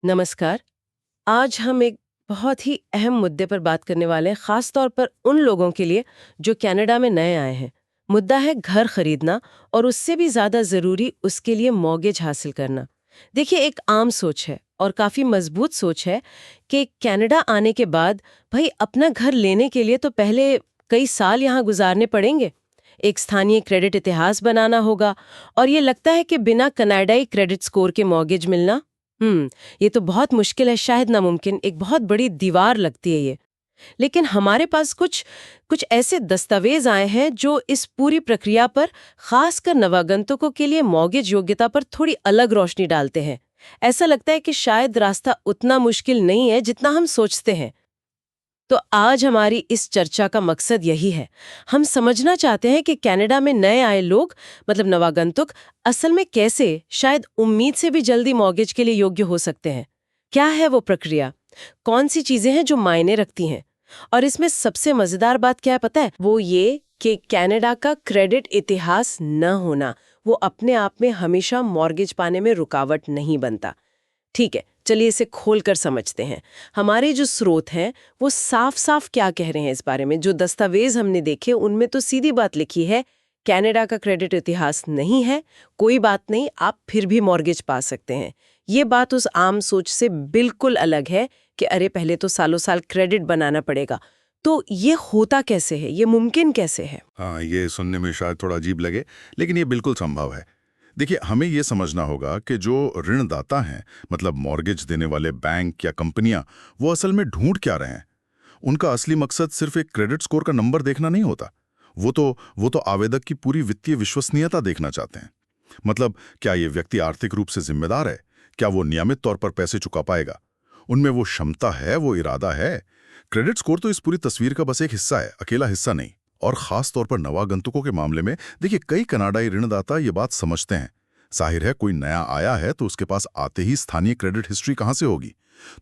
नमस्कार। आज हम एक बहुत ही अहम मुद्दे पर बात करने वाले हैं, खास तौर पर उन लोगों के लिए जो कनाडा में नए आए हैं। मुद्दा है घर खरीदना और उससे भी ज्यादा जरूरी उसके लिए मॉर्गेज हासिल करना। देखिए, एक आम सोच है और काफी मजबूत सोच है कि कनाडा आने के बाद भाई अपना घर लेने के लिए तो पहले कई साल यहाँ गुजारने पड़ेंगे, एक स्थानीय क्रेडिट इतिहास बनाना होगा और ये लगता है कि बिना कनाडाई क्रेडिट स्कोर के मॉर्गेज मिलना ये तो बहुत मुश्किल है, शायद नामुमकिन, एक बहुत बड़ी दीवार लगती है ये। लेकिन हमारे पास कुछ कुछ ऐसे दस्तावेज आए हैं जो इस पूरी प्रक्रिया पर, खासकर नवागंतुकों के लिए मॉर्गेज योग्यता पर थोड़ी अलग रोशनी डालते हैं। ऐसा लगता है कि शायद रास्ता उतना मुश्किल नहीं है जितना हम सोचते हैं। तो आज हमारी इस चर्चा का मकसद यही है। हम समझना चाहते हैं कि कनाडा में नए आए लोग, मतलब नवागंतुक, असल में कैसे, शायद उम्मीद से भी जल्दी मॉर्गेज के लिए योग्य हो सकते हैं। क्या है वो प्रक्रिया? कौन सी चीजें हैं जो मायने रखती हैं? और इसमें सबसे मजेदार बात क्या है पता है? वो ये कि कनाडा का क्रेडिट इतिहास न होना वो अपने आप में हमेशा मॉर्गेज पाने में रुकावट नहीं बनता। ठीक है, चलिए इसे खोलकर समझते हैं। हमारे जो स्रोत हैं वो साफ साफ क्या कह रहे हैं इस बारे में। जो दस्तावेज हमने देखे उनमें तो सीधी बात लिखी है, कनाडा का क्रेडिट इतिहास नहीं है, कोई बात नहीं, आप फिर भी मॉर्गेज पा सकते हैं। ये बात उस आम सोच से बिल्कुल अलग है कि अरे पहले तो सालों साल क्रेडिट बनाना पड़ेगा। तो ये होता कैसे है, ये मुमकिन कैसे है? हाँ, ये सुनने में शायद थोड़ा अजीब लगे, लेकिन ये बिल्कुल संभव है। देखिए, हमें ये समझना होगा कि जो ऋणदाता हैं, मतलब मॉर्गेज देने वाले बैंक या कंपनियां, वो असल में ढूंढ क्या रहे हैं। उनका असली मकसद सिर्फ एक क्रेडिट स्कोर का नंबर देखना नहीं होता। वो तो आवेदक की पूरी वित्तीय विश्वसनीयता देखना चाहते हैं। मतलब, क्या ये व्यक्ति आर्थिक रूप से जिम्मेदार है? क्या वो नियमित तौर पर पैसे चुका पाएगा? उनमें वो क्षमता है, वो इरादा है। क्रेडिट स्कोर तो इस पूरी तस्वीर का बस एक हिस्सा है, अकेला हिस्सा नहीं। और खास तौर पर नवागंतुकों के मामले में देखिए, कई कनाडाई ऋणदाता ये बात समझते हैं। जाहिर है, कोई नया आया है तो उसके पास आते ही स्थानीय क्रेडिट हिस्ट्री कहां से होगी।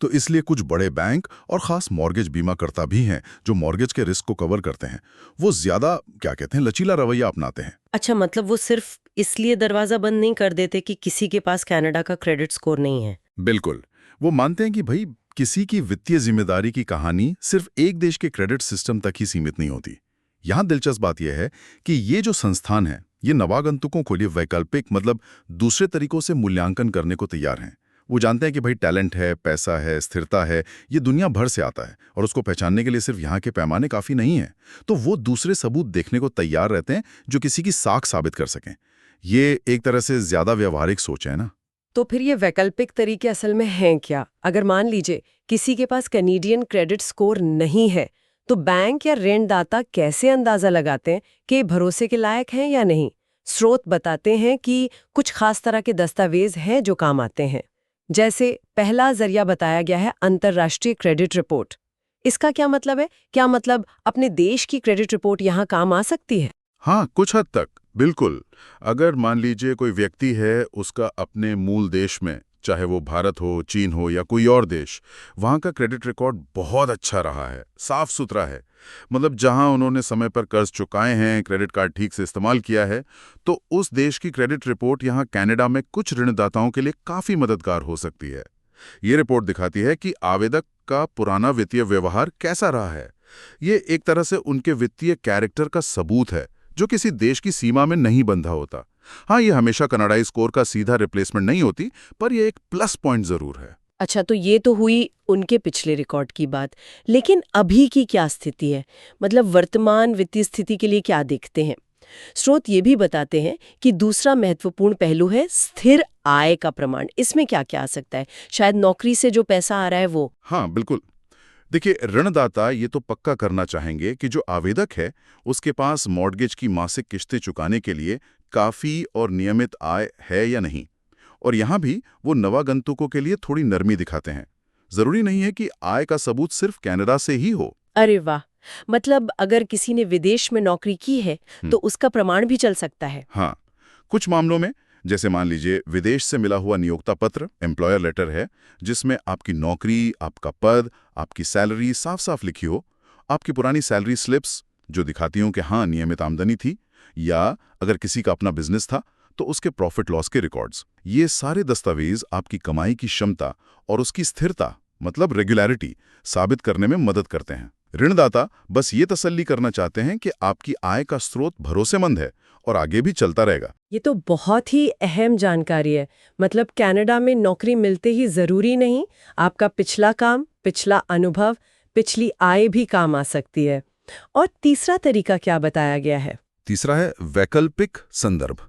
तो इसलिए कुछ बड़े बैंक और खास मॉर्गेज बीमाकर्ता भी हैं जो मॉर्गेज के रिस्क को कवर करते हैं। वो ज्यादा, क्या कहते हैं, लचीला रवैया अपनाते हैं। अच्छा, मतलब वो सिर्फ इसलिए दरवाजा बंद नहीं कर देते कि किसी के पास कनाडा का क्रेडिट स्कोर नहीं है। बिल्कुल। वो मानते हैं कि भाई, किसी की वित्तीय जिम्मेदारी की कहानी सिर्फ एक देश के क्रेडिट सिस्टम तक ही सीमित नहीं होती। यहां दिलचस्प बात यह है कि ये जो संस्थान है, ये नवागंतुकों के लिए वैकल्पिक, मतलब दूसरे तरीकों से मूल्यांकन करने को तैयार हैं। वो जानते हैं कि भाई, टैलेंट है, पैसा है, स्थिरता है, ये दुनिया भर से आता है और उसको पहचानने के लिए सिर्फ यहाँ के पैमाने काफी नहीं है। तो वो दूसरे सबूत देखने को तैयार रहते हैं जो किसी की साख साबित कर सकें। ये एक तरह से ज्यादा व्यवहारिक सोच है ना। तो फिर ये वैकल्पिक तरीके असल में हैं क्या? अगर मान लीजिए किसी के पास कैनेडियन क्रेडिट स्कोर नहीं है, तो बैंक या ऋणदाता कैसे अंदाजा लगाते हैं कि भरोसे के लायक हैं या नहीं? स्रोत बताते हैं कि कुछ खास तरह के दस्तावेज हैं जो काम आते हैं। जैसे पहला जरिया बताया गया है अंतर्राष्ट्रीय क्रेडिट रिपोर्ट। इसका क्या मतलब है? क्या मतलब अपने देश की क्रेडिट रिपोर्ट यहाँ काम आ सकती है? हाँ, कुछ हद तक बिल्कुल। अगर मान लीजिए कोई व्यक्ति है, उसका अपने मूल देश में, चाहे वो भारत हो, चीन हो या कोई और देश, वहाँ का क्रेडिट रिकॉर्ड बहुत अच्छा रहा है, साफ सुथरा है। मतलब जहाँ उन्होंने समय पर कर्ज चुकाए हैं, क्रेडिट कार्ड ठीक से इस्तेमाल किया है, तो उस देश की क्रेडिट रिपोर्ट यहाँ कनाडा में कुछ ऋणदाताओं के लिए काफ़ी मददगार हो सकती है। ये रिपोर्ट दिखाती है कि आवेदक का पुराना वित्तीय व्यवहार कैसा रहा है। ये एक तरह से उनके वित्तीय कैरेक्टर का सबूत है, जो किसी देश की सीमा में नहीं बंधा होता। हाँ, ये हमेशा कनाडाई स्कोर का सीधा रिप्लेसमेंट नहीं होती, पर यह एक प्लस पॉइंट जरूर है। अच्छा, तो ये तो हुई उनके पिछले रिकॉर्ड की बात। लेकिन अभी की क्या स्थिति है? मतलब वर्तमान वित्तीय स्थिति के लिए क्या देखते हैं? स्रोत ये भी बताते हैं कि दूसरा महत्वपूर्ण पहलू है स्थिर आय का प्रमाण। इसमें क्या क्या आ सकता है? शायद नौकरी से जो पैसा आ रहा है वो। हाँ, बिल्कुल। देखिए, ऋणदाता ये तो पक्का करना चाहेंगे कि जो आवेदक है, उसके पास मॉर्गेज की मासिक किस्तें चुकाने के लिए काफ़ी और नियमित आय है या नहीं। और यहाँ भी वो नवागंतुकों के लिए थोड़ी नरमी दिखाते हैं। ज़रूरी नहीं है कि आय का सबूत सिर्फ कनाडा से ही हो। अरे वाह! मतलब अगर किसी ने विदेश में नौकरी की है तो उसका प्रमाण भी चल सकता है। हाँ, कुछ मामलों में, जैसे मान लीजिए विदेश से मिला हुआ नियोक्ता पत्र, एम्प्लॉयर लेटर है, जिसमें आपकी नौकरी, आपका पद, आपकी सैलरी साफ साफ लिखी हो, आपकी पुरानी सैलरी स्लिप्स जो दिखाती हों कि हाँ, नियमित आमदनी थी, या अगर किसी का अपना बिजनेस था तो उसके प्रॉफिट लॉस के रिकॉर्ड्स। ये सारे दस्तावेज आपकी कमाई की क्षमता और उसकी स्थिरता मतलब रेगुलरिटी साबित करने में मदद करते हैं। ऋणदाता बस ये तसल्ली करना चाहते हैं कि आपकी आय का स्रोत भरोसेमंद है और आगे भी चलता रहेगा। ये तो बहुत ही अहम जानकारी है। मतलब कनाडा में नौकरी मिलते ही जरूरी नहीं, आपका पिछला काम, पिछला अनुभव, पिछली आय भी काम आ सकती है। और तीसरा तरीका क्या बताया गया है? तीसरा है वैकल्पिक संदर्भ।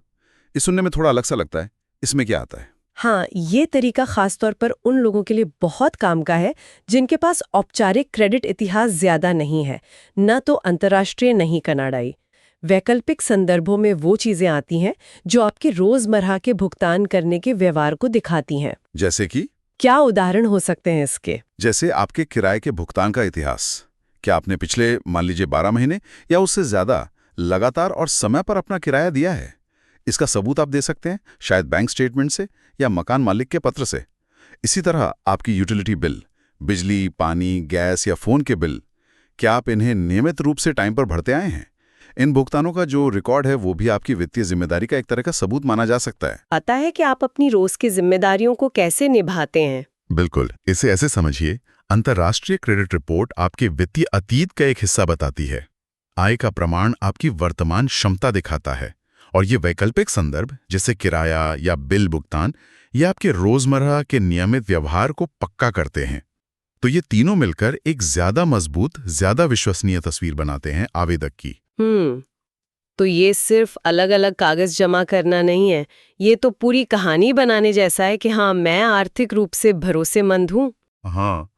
इस सुनने में थोड़ा अलग सा लगता है, इसमें क्या आता है? हाँ, ये तरीका खासतौर पर उन लोगों के लिए बहुत काम का है जिनके पास औपचारिक क्रेडिट इतिहास ज्यादा नहीं है, न तो अंतर्राष्ट्रीय नहीं कनाडाई। वैकल्पिक संदर्भों में वो चीजें आती हैं जो आपके रोजमर्रा के भुगतान करने के व्यवहार को दिखाती हैं। जैसे कि क्या उदाहरण हो सकते हैं इसके? जैसे आपके किराए के भुगतान का इतिहास। क्या आपने पिछले मान लीजिए 12 महीने या उससे ज्यादा लगातार और समय पर अपना किराया दिया है? इसका सबूत आप दे सकते हैं, शायद बैंक स्टेटमेंट से या मकान मालिक के पत्र से। इसी तरह आपकी यूटिलिटी बिल, बिजली, पानी, गैस या फोन के बिल, क्या आप इन्हें नियमित रूप से टाइम पर भरते आए हैं? इन भुगतानों का जो रिकॉर्ड है वो भी आपकी वित्तीय जिम्मेदारी का एक तरह का सबूत माना जा सकता है। पता है कि आप अपनी रोज की जिम्मेदारियों को कैसे निभाते हैं। बिल्कुल, इसे ऐसे समझिए, अंतर्राष्ट्रीय क्रेडिट रिपोर्ट आपके वित्तीय अतीत का एक हिस्सा बताती है। आय का प्रमाण आपकी वर्तमान क्षमता दिखाता है, और ये वैकल्पिक संदर्भ जैसे किराया या बिल भुगतान ये आपके रोजमर्रा के नियमित व्यवहार को पक्का करते हैं। तो ये तीनों मिलकर एक ज्यादा मजबूत, ज्यादा विश्वसनीय तस्वीर बनाते हैं आवेदक की। तो ये सिर्फ अलग-अलग कागज जमा करना नहीं है, ये तो पूरी कहानी बनाने जैसा है कि हाँ, मैं आर्थिक रूप से भरोसेमंद हूँ। हाँ,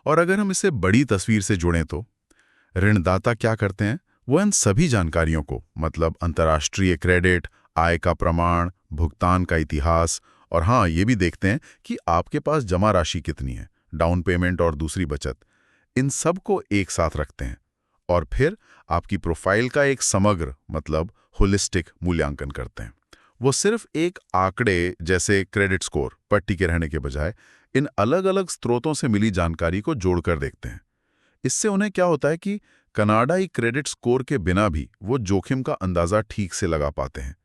और अगर हम इसे बड़ी तस्वीर से जोड़ें तो ऋणदाता क्या करते हैं, वो इन सभी जानकारियों को मतलब अंतर्राष्ट्रीय क्रेडिट, आय का प्रमाण, भुगतान का इतिहास और हाँ ये भी देखते हैं कि आपके पास जमा राशि कितनी है, डाउन पेमेंट और दूसरी बचत, इन सब को एक साथ रखते हैं और फिर आपकी प्रोफाइल का एक समग्र मतलब होलिस्टिक मूल्यांकन करते हैं। वो सिर्फ एक आंकड़े जैसे क्रेडिट स्कोर पर टिके रहने के बजाय इन अलग-अलग स्रोतों से मिली जानकारी को जोड़कर देखते हैं। इससे उन्हें क्या होता है कि कनाडाई क्रेडिट स्कोर के बिना भी वो जोखिम का अंदाजा ठीक से लगा पाते हैं।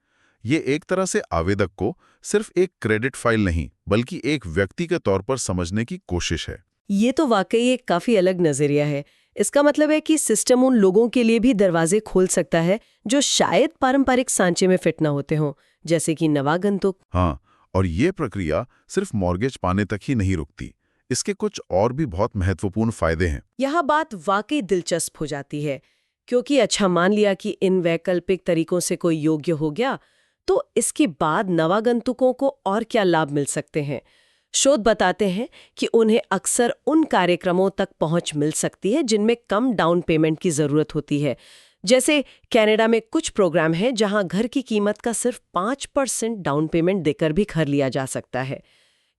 ये एक तरह से आवेदक को सिर्फ एक क्रेडिट फाइल नहीं बल्कि एक व्यक्ति के तौर पर समझने की कोशिश है। ये तो वाकई एक काफी अलग नजरिया है। इसका मतलब है कि सिस्टम उन लोगों के लिए भी दरवाजे खोल सकता है जो शायद पारंपरिक सांचे में फिट न होते हों, जैसे कि नवागंतुक। हाँ, और ये प्रक्रिया सिर्फ मॉर्गेज पाने तक ही नहीं रुकती, इसके कुछ और भी बहुत महत्वपूर्ण फायदे हैं। यह बात वाकई दिलचस्प हो जाती है, क्योंकि अच्छा मान लिया कि इन वैकल्पिक तरीकों से कोई योग्य हो गया, तो इसके बाद नवागंतुकों को और क्या लाभ मिल सकते हैं। शोध बताते हैं कि उन्हें अक्सर उन कार्यक्रमों तक पहुंच मिल सकती है जिनमें कम डाउन पेमेंट की जरूरत होती है। जैसे कनाडा में कुछ प्रोग्राम हैं जहां घर की कीमत का सिर्फ 5% डाउन पेमेंट देकर भी घर लिया जा सकता है।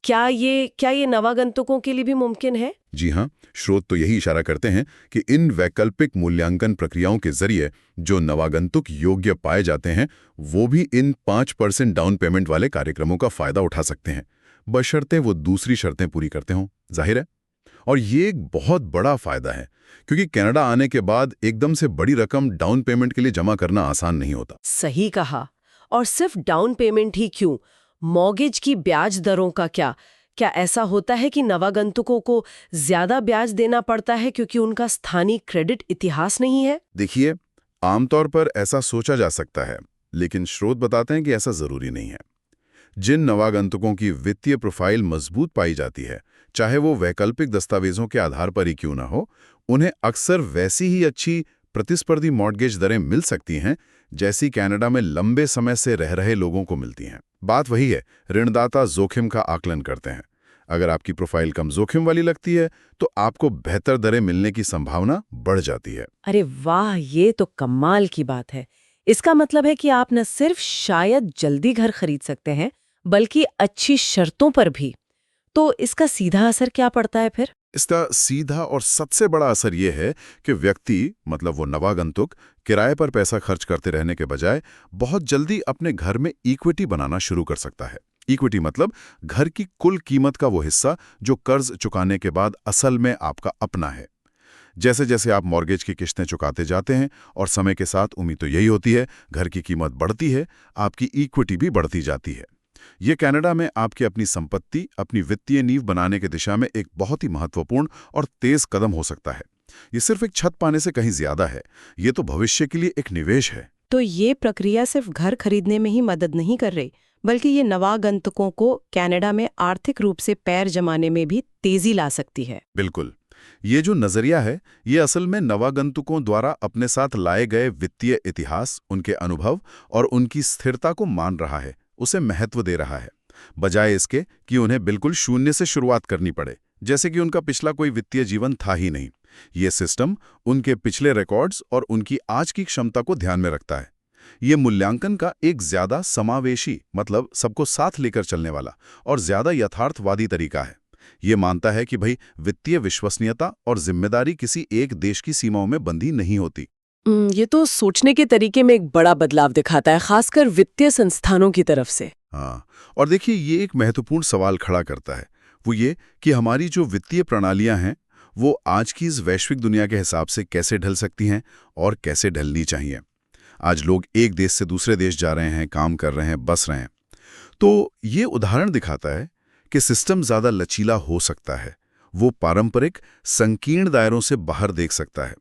क्या ये नवागंतुकों के लिए भी मुमकिन है? जी हाँ, स्रोत तो यही इशारा करते हैं कि इन वैकल्पिक मूल्यांकन प्रक्रियाओं के जरिए जो नवागंतुक योग्य पाए जाते हैं वो भी इन 5% डाउन पेमेंट वाले कार्यक्रमों का फायदा उठा सकते हैं, बशर्ते वो दूसरी शर्तें पूरी करते हों, जाहिर है। और ये एक बहुत बड़ा फायदा है क्योंकि कनाडा आने के बाद एकदम से बड़ी रकम डाउन पेमेंट के लिए जमा करना आसान नहीं होता। सही कहा। और सिर्फ डाउन पेमेंट ही क्यों, मॉर्गेज की ब्याज दरों का क्या ऐसा होता है कि नवागंतुकों को ज्यादा ब्याज देना पड़ता है क्योंकि उनका स्थानीय क्रेडिट इतिहास नहीं है? देखिए, आमतौर पर ऐसा सोचा जा सकता है, लेकिन स्रोत बताते हैं कि ऐसा जरूरी नहीं है। जिन नवागंतुकों की वित्तीय प्रोफाइल मजबूत पाई जाती है, चाहे वो वैकल्पिक दस्तावेजों के आधार पर ही क्यों ना हो, उन्हें अक्सर वैसी ही अच्छी प्रतिस्पर्धी मॉर्गेज दरें मिल सकती हैं जैसी कनाडा में लंबे समय से रह रहे लोगों को मिलती हैं। बात वही है, ऋणदाता जोखिम का आकलन करते हैं। अगर आपकी प्रोफाइल कम जोखिम वाली लगती है तो आपको बेहतर दरें मिलने की संभावना बढ़ जाती है। अरे वाह, ये तो कमाल की बात है। इसका मतलब है कि आप न सिर्फ शायद जल्दी घर खरीद सकते हैं बल्कि अच्छी शर्तों पर भी। तो इसका सीधा असर क्या पड़ता है फिर? इसका सीधा और सबसे बड़ा असर यह है कि व्यक्ति मतलब वो नवागंतुक किराए पर पैसा खर्च करते रहने के बजाय बहुत जल्दी अपने घर में इक्विटी बनाना शुरू कर सकता है। इक्विटी मतलब घर की कुल कीमत का वो हिस्सा जो कर्ज चुकाने के बाद असल में आपका अपना है। जैसे जैसे आप मॉर्गेज की किस्तें चुकाते जाते हैं और समय के साथ उम्मीद तो यही होती है घर की कीमत बढ़ती है, आपकी इक्विटी भी बढ़ती जाती है। ये कनाडा में आपकी अपनी संपत्ति, अपनी वित्तीय नींव बनाने की दिशा में एक बहुत ही महत्वपूर्ण और तेज कदम हो सकता है। ये सिर्फ एक छत पाने से कहीं ज्यादा है, ये तो भविष्य के लिए एक निवेश है। तो ये प्रक्रिया सिर्फ घर खरीदने में ही मदद नहीं कर रही, बल्कि ये नवागंतुकों को कनाडा में आर्थिक रूप से पैर जमाने में भी तेजी ला सकती है। बिल्कुल। ये जो नजरिया है, ये असल में नवागंतुकों द्वारा अपने साथ लाए गए वित्तीय इतिहास, उनके अनुभव और उनकी स्थिरता को मान रहा है, उसे महत्व दे रहा है, बजाय इसके कि उन्हें बिल्कुल शून्य से शुरुआत करनी पड़े, जैसे कि उनका पिछला कोई वित्तीय जीवन था ही नहीं। ये सिस्टम उनके पिछले रिकॉर्ड्स और उनकी आज की क्षमता को ध्यान में रखता है। ये मूल्यांकन का एक ज्यादा समावेशी, मतलब सबको साथ लेकर चलने वाला और ज्यादा यथार्थवादी तरीका है। ये मानता है कि भाई वित्तीय विश्वसनीयता और जिम्मेदारी किसी एक देश की सीमाओं में बंधी नहीं होती। ये तो सोचने के तरीके में एक बड़ा बदलाव दिखाता है, खासकर वित्तीय संस्थानों की तरफ से। हाँ, और देखिए ये एक महत्वपूर्ण सवाल खड़ा करता है, वो ये कि हमारी जो वित्तीय प्रणालियां हैं वो आज की इस वैश्विक दुनिया के हिसाब से कैसे ढल सकती हैं और कैसे ढलनी चाहिए। आज लोग एक देश से दूसरे देश जा रहे हैं, काम कर रहे हैं, बस रहे हैं। तो ये उदाहरण दिखाता है कि सिस्टम ज़्यादा लचीला हो सकता है, वो पारंपरिक संकीर्ण दायरों से बाहर देख सकता है।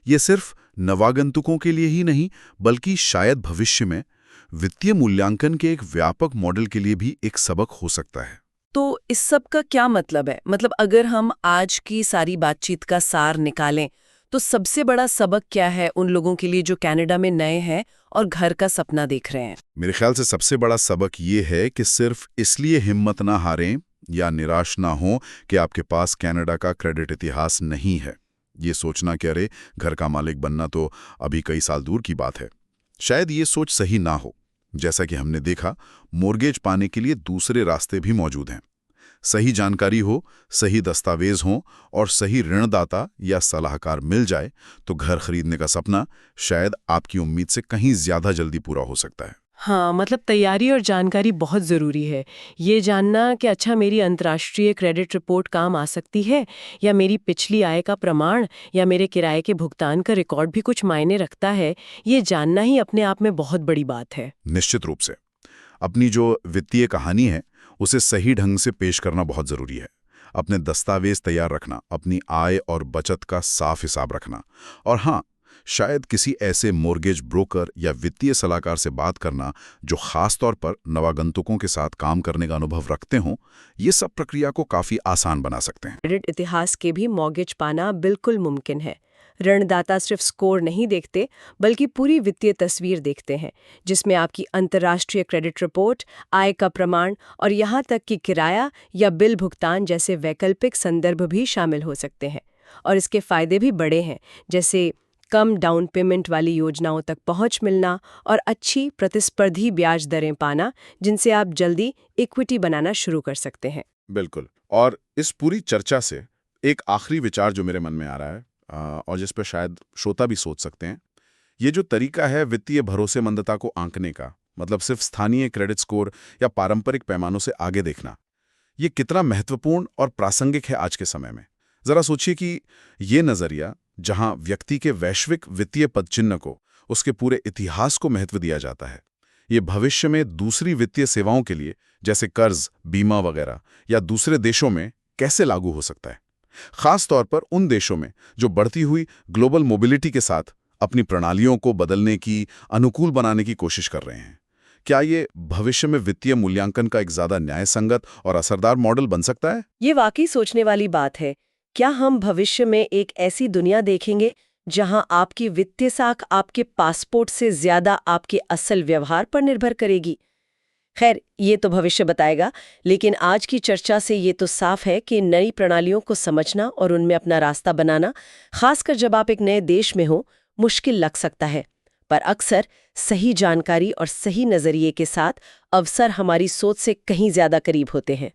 ये सिर्फ नवागंतुकों के लिए ही नहीं, बल्कि शायद भविष्य में वित्तीय मूल्यांकन के एक व्यापक मॉडल के लिए भी एक सबक हो सकता है। तो इस सब का क्या मतलब है? मतलब अगर हम आज की सारी बातचीत का सार निकालें, तो सबसे बड़ा सबक क्या है उन लोगों के लिए जो कनाडा में नए हैं और घर का सपना देख रहे हैं? मेरे ख्याल से सबसे बड़ा सबक ये है कि सिर्फ इसलिए हिम्मत ना हारें या निराश ना हो कि आपके पास कनाडा का क्रेडिट इतिहास नहीं है। ये सोचना कि अरे घर का मालिक बनना तो अभी कई साल दूर की बात है, शायद ये सोच सही ना हो। जैसा कि हमने देखा, मोर्गेज पाने के लिए दूसरे रास्ते भी मौजूद हैं। सही जानकारी हो, सही दस्तावेज हों और सही ऋणदाता या सलाहकार मिल जाए तो घर खरीदने का सपना शायद आपकी उम्मीद से कहीं ज्यादा जल्दी पूरा हो सकता है। हाँ, मतलब तैयारी और जानकारी बहुत ज़रूरी है। ये जानना कि अच्छा मेरी अंतर्राष्ट्रीय क्रेडिट रिपोर्ट काम आ सकती है, या मेरी पिछली आय का प्रमाण या मेरे किराए के भुगतान का रिकॉर्ड भी कुछ मायने रखता है, ये जानना ही अपने आप में बहुत बड़ी बात है। निश्चित रूप से अपनी जो वित्तीय कहानी है उसे सही ढंग से पेश करना बहुत जरूरी है। अपने दस्तावेज तैयार रखना, अपनी आय और बचत का साफ हिसाब रखना, और हाँ, शायद किसी ऐसे मोर्गेज ब्रोकर या वित्तीय सलाहकार से बात करना जो खास तौर पर नवागंतुकों के साथ काम करने का अनुभव रखते हों, ये सब प्रक्रिया को काफी आसान बना सकते हैं। क्रेडिट इतिहास के भी मॉर्गेज पाना बिल्कुल मुमकिन है। ऋणदाता सिर्फ स्कोर नहीं देखते, बल्कि पूरी वित्तीय तस्वीर देखते हैं, जिसमें आपकी अंतर्राष्ट्रीय क्रेडिट रिपोर्ट, आय का प्रमाण और यहाँ तक कि किराया या बिल भुगतान जैसे वैकल्पिक संदर्भ भी शामिल हो सकते हैं। और इसके फायदे भी बड़े हैं, जैसे कम डाउन पेमेंट वाली योजनाओं तक पहुंच मिलना और अच्छी प्रतिस्पर्धी ब्याज दरें पाना, जिनसे आप जल्दी इक्विटी बनाना शुरू कर सकते हैं। बिल्कुल। और इस पूरी चर्चा से एक आखिरी विचार जो मेरे मन में आ रहा है और जिस पर शायद श्रोता भी सोच सकते हैं, ये जो तरीका है वित्तीय भरोसेमंदता को आंकने का, मतलब सिर्फ स्थानीय क्रेडिट स्कोर या पारंपरिक पैमानों से आगे देखना, ये कितना महत्वपूर्ण और प्रासंगिक है आज के समय में। जरा सोचिए कि ये नजरिया, जहां व्यक्ति के वैश्विक वित्तीय पदचिह्न को, उसके पूरे इतिहास को महत्व दिया जाता है, ये भविष्य में दूसरी वित्तीय सेवाओं के लिए, जैसे कर्ज, बीमा वगैरह, या दूसरे देशों में कैसे लागू हो सकता है, खास तौर पर उन देशों में जो बढ़ती हुई ग्लोबल मोबिलिटी के साथ अपनी प्रणालियों को बदलने की, अनुकूल बनाने की कोशिश कर रहे हैं। क्या ये भविष्य में वित्तीय मूल्यांकन का एक ज्यादा न्यायसंगत और असरदार मॉडल बन सकता है? ये वाकई सोचने वाली बात है। क्या हम भविष्य में एक ऐसी दुनिया देखेंगे जहां आपकी वित्तीय साख आपके पासपोर्ट से ज्यादा आपके असल व्यवहार पर निर्भर करेगी? खैर, ये तो भविष्य बताएगा, लेकिन आज की चर्चा से ये तो साफ है कि नई प्रणालियों को समझना और उनमें अपना रास्ता बनाना, खासकर जब आप एक नए देश में हो, मुश्किल लग सकता है। पर अक्सर सही जानकारी और सही नजरिए के साथ अवसर हमारी सोच से कहीं ज्यादा करीब होते हैं।